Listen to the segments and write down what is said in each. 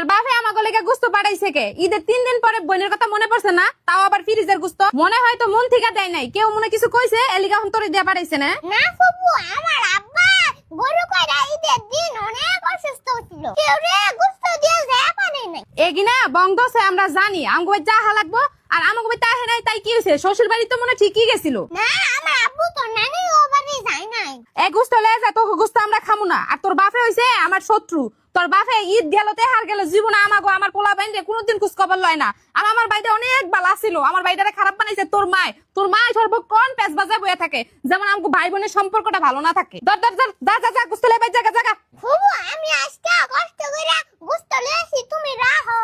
তোর বাপে আমাকে লেগে গুস্ত পাঠাইছে কে? ঈদের 3 দিন পরে বোনের কথা মনে পড়ছে না? তাও আবার ফ্রিজের গুস্ত। মনে হয় তো মন থেকে দেয় নাই, কেউ মনে কিছু কইছে এলিগা হন তোরে দিয়া পাঠাইছে না? না ফুপু, আমার আব্বা গরু কইরা ঈদের দিন অনেক অসুস্থ ছিল, কেউ রে গোস্ত দিয়ে যায় পারে নাই। এগিনা বংদছে আমরা জানি আমগো যা হা লাগবো, আর আমাগো তাহে নাই তাই কি হইছে? শ্বশুর বাড়ি তো মনে ঠিকই গেছিল না, আমার আব্বু তো নানি ও বাড়ি যায় নাই। এ গুস্ত লয়ে যা, তোকে গুস্ত আমরা খামু না। আর তোর বাপে হইছে আমার শত্রু। তোর বাপে ঈদ গেল তেহার গেল জীবনে আমাগো আমার পোলা বাইন্দে কোনোদিন খোঁজ খবর লয় না। আর আমার বাইটা অনেক বালা ছিল, আমার বাইটারে খারাপ বানাইছে তোর মায়। তোর মায় সর্বক্ষণ পেঁচ বাজায় বয়ে থাকে, যেমন আমগো ভাই বোনের সম্পর্কটা ভালো না থাকে। দর দর দর যা যা যা গুস্ত লয়ে বাই জায়গা জায়গা। ফুপু, আমি আজকে কষ্ট কইরা গোস্ত লইছি, তুমি রাখো।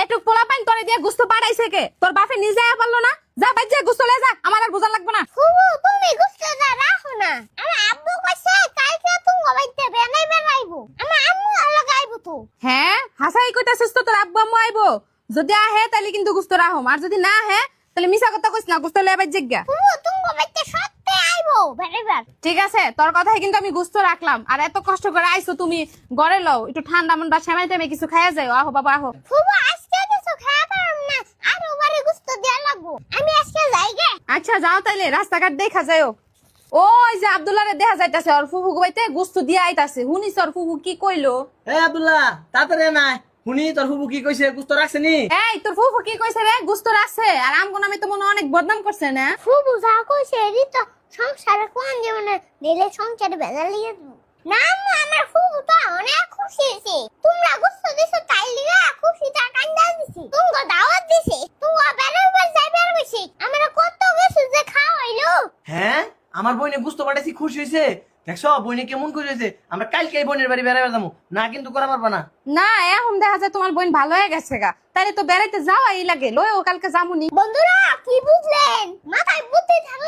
এটুক পোলা বাইন তোরে দিয়ে গুস্ত পাঠাইছে কে? তোর বাপে নিজে পারলো না? যা বাই যা গুস্ত লয়ে যা, আমার আর বোঝা লাগবে না। ফুপু, তুমি গোস্তটা রাখো না। আমার আব্বু কইছে কালকে তুমি বাইতে বেনাই বেনাইবো, আমার আম্মু আলাদা আইবো তো। হ্যাঁ হাসাই কইতাছিস তো তোর আব্বু আম্মু আইবো? যদি আহে তাহলে কিন্তু গুস্ত রাখো, আর যদি না আহে তাহলে মিছা কথা কইস না, গুস্ত লয়ে বাই জায়গা। ফুপু, তুমি বাইতে সত্যি আইবো বেড়াইবার। ঠিক আছে, তোর কথাই কিন্তু আমি গুস্ত রাখলাম। আর এত কষ্ট করে আইছো তুমি, ঘরে লও একটু ঠান্ডা মন বা সেমাই টেমে কিছু খাইয়া যাও। আহো বাবা আহো। ফুপু, আজকে কিছু খাওয়া পারম না, আর ওবারে গোস্ত দেয়া লাগবো। আমি আজকে যাই গে। আচ্ছা যাও তাইলে, রাস্তাঘাট দেখা যাও। ওই যে আব্দুল্লাহরে দেখা যাইতাছে, ওর ফুফু বাইতে গুস্ত দিয়া আইতাছে। হুনিস ওর ফুফু কি কইলো? এ আব্দুল্লাহ, তাড়াতাড়ি নাই শুনি তোর ফুফু কি কইছে, গুস্ত রাখছে নি? এই তোর ফুফু কি কইছে রে? গুস্ত রাখছে। আর আমগো নামে তো মনে অনেক বদনাম করছে না? ফুপু যা কইছে এরি তো সংসারে কোন জীবন দিলে সংসারে বেজা লিয়ে না। আম্মু, আমার ফুপু তো অনেক খুশি হয়েছে। তোমরা গোস্ত দিছো তাই লিয়া খুশিটা কান্দা দিছি। তুমি দাওয়াত দিছি, তুমি বেড়াইবার যাইবার কইছি। আমরা কত কিছু যে খাওয়াইলো। হ্যাঁ, আমার বইনে গুস্ত পাঠাইছি, খুশি হয়েছে। দেখছো বইনে কেমন করে হয়েছে। আমরা কালকে এই বোনের বাড়ি বেড়াবে যাবো না, কিন্তু করা পারবা না। না এখন দেখা যায় তোমার বোন ভালো হয়ে গেছে গা, তাইলে তো বেড়াইতে যাওয়াই লাগে। লয় ও কালকে যামুনি। বন্ধুরা, কি বুঝলেন? মাথায় বুদ্ধি থাকা